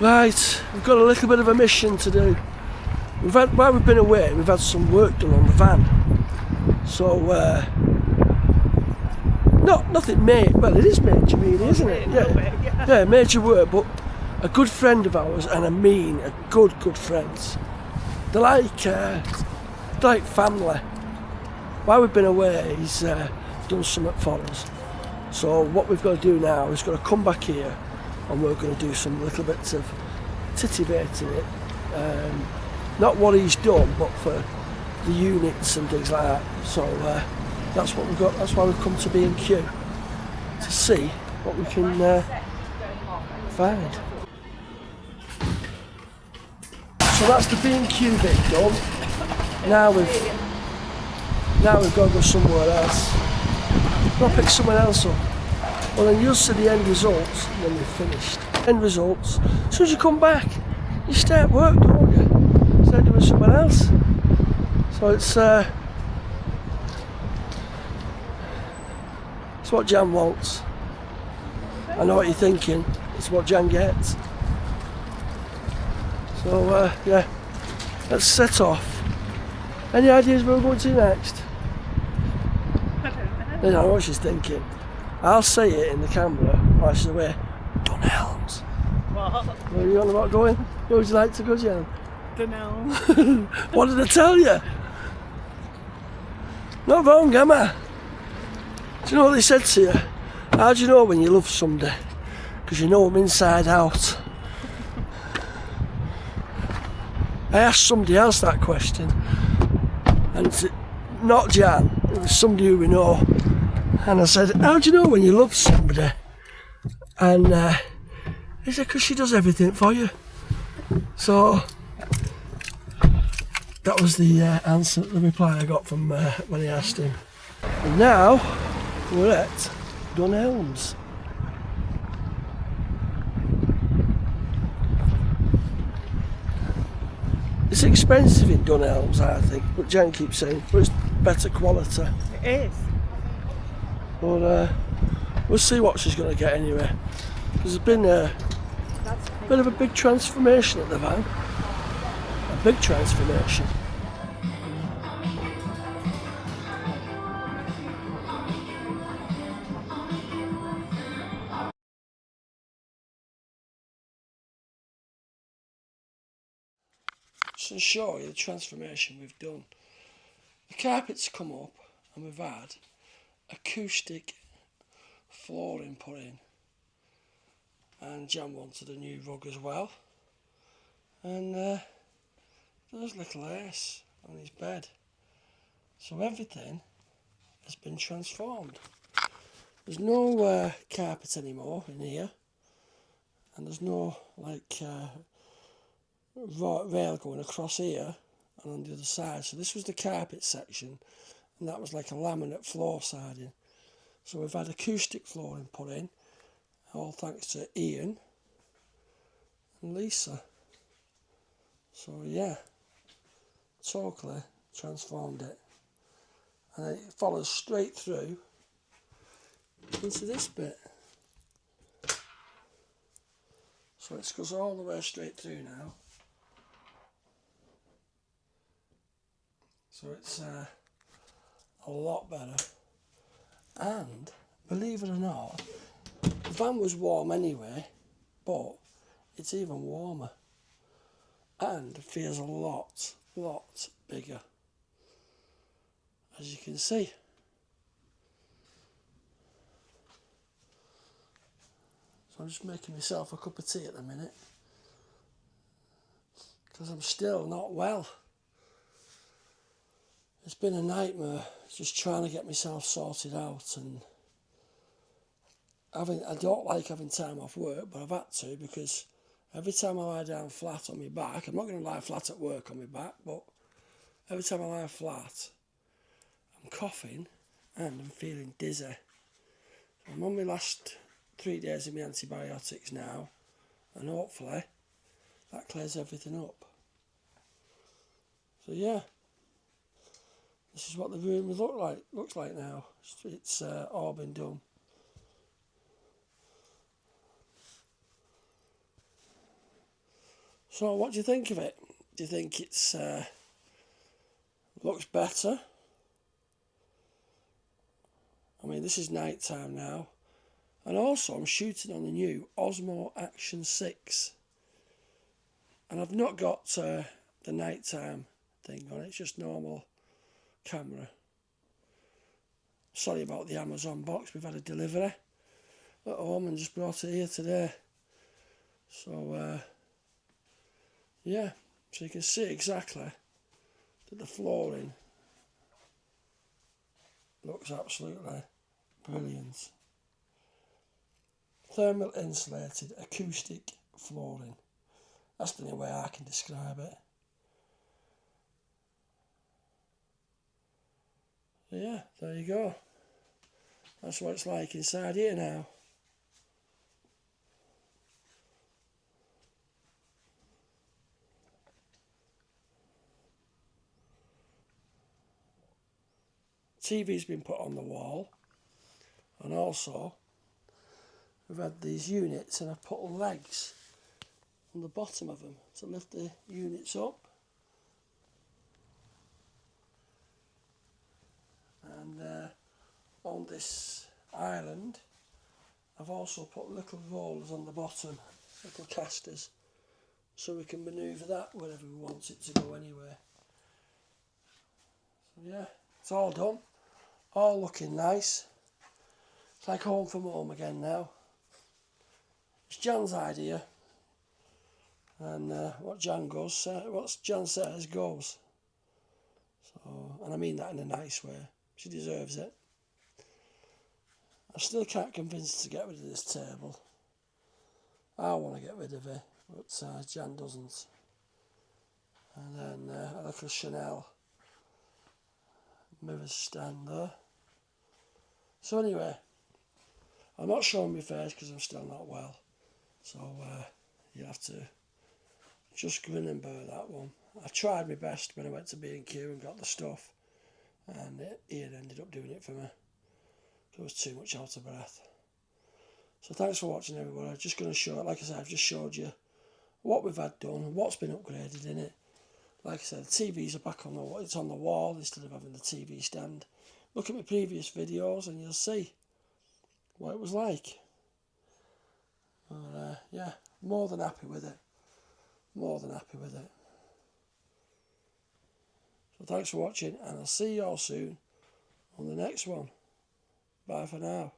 Right, we've got a little bit of a mission to do. While we've been away, we've had some work done on the van. So, nothing major. Well, it is major, really, isn't it? Yeah, major work. But a good friend of ours, and I mean a good friends. They're like family. While we've been away, he's done something for us. So what we've got to do now is got to come back here, and we're going to do some little bits of titivating it. Not what he's done, but for the units and things like that. So that's what we've got. That's why we've come to B&Q to see what we can find. So that's the B&Q bit done. Now we've got to go somewhere else. We'll pick someone else up. Well, then you'll see the end results when we've finished. End results. As soon as you come back, you start work, don't you? Start doing something else. So it's what Jan wants. I know what you're thinking. It's what Jan gets. So yeah, let's set off. Any ideas where we're going to next? I don't know what she's thinking. I'll say it in the camera while she's away. Dunelm's. What? Where are you on about going? Where would you like to go, Jan? Dunelm. What did I tell you? Not wrong, am I? Do you know what they said to you? How do you know when you love somebody? Because you know them inside out. I asked somebody else that question, and it's not Jan, it was somebody who we know. And I said, how do you know when you love somebody? And he said, because she does everything for you. So that was the answer, the reply I got from when I asked him. And now we're at Dunelm's. It's expensive in Dunelm's, I think, but Jan keeps saying, but it's better quality. It is. But we'll see what she's going to get anyway. There's been a bit of a big transformation at the van. A big transformation. Just to show you the transformation we've done. The carpet's come up and we've had acoustic flooring put in, and Jan wanted a new rug as well, and there's little ace on his bed, so everything has been transformed. There's no carpet anymore in here, and there's no like rail going across here and on the other side. So this was the carpet section, and that was like a laminate floor siding. So we've had acoustic flooring put in, all thanks to Ian and Lisa. So yeah, totally transformed it. And then it follows straight through into this bit. So it goes all the way straight through now. So it's a lot better. And believe it or not, the van was warm anyway, but it's even warmer and feels a lot bigger, as you can see. So I'm just making myself a cup of tea at the minute because I'm still not well. It's been a nightmare just trying to get myself sorted out, and I don't like having time off work, but I've had to, because every time I lie down flat on my back, I'm not going to lie flat at work on my back, but every time I lie flat, I'm coughing and I'm feeling dizzy. I'm on my last 3 days of my antibiotics now, and hopefully that clears everything up. So yeah, this is what the room looks like now. It's all been done. So what do you think of it? Do you think it's looks better? I mean, this is night time now. And also I'm shooting on the new Osmo Action 6. And I've not got the nighttime thing on it, it's just normal camera. Sorry about the Amazon box, we've had a delivery at home and just brought it here today. So yeah, so you can see exactly that the flooring looks absolutely brilliant. Thermal insulated acoustic flooring. That's the only way I can describe it. So yeah, there you go. That's what it's like inside here now. TV's been put on the wall, and also we've had these units and I've put legs on the bottom of them to lift the units up. And on this island I've also put little rollers on the bottom, little casters, so we can manoeuvre that wherever we want it to go anyway. So yeah, it's all done, all looking nice. It's like home from home again now. It's Jan's idea, and what Jan says goes. So, and I mean that in a nice way. She deserves it. I still can't convince her to get rid of this table. I want to get rid of it, but Jan doesn't. And then a little Chanel mirror stand there. So anyway, I'm not showing my face because I'm still not well. So you have to just grin and bear that one. I tried my best when I went to B&Q and got the stuff, and Ian ended up doing it for me. I was too much out of breath. So thanks for watching, everyone. I'm just going to show it. Like I said, I've just showed you what we've had done and what's been upgraded in it. Like I said, the TVs are back on the wall. It's on the wall instead of having the TV stand. Look at my previous videos and you'll see what it was like. But, yeah, more than happy with it. More than happy with it. So thanks for watching, and I'll see you all soon on the next one. Bye for now.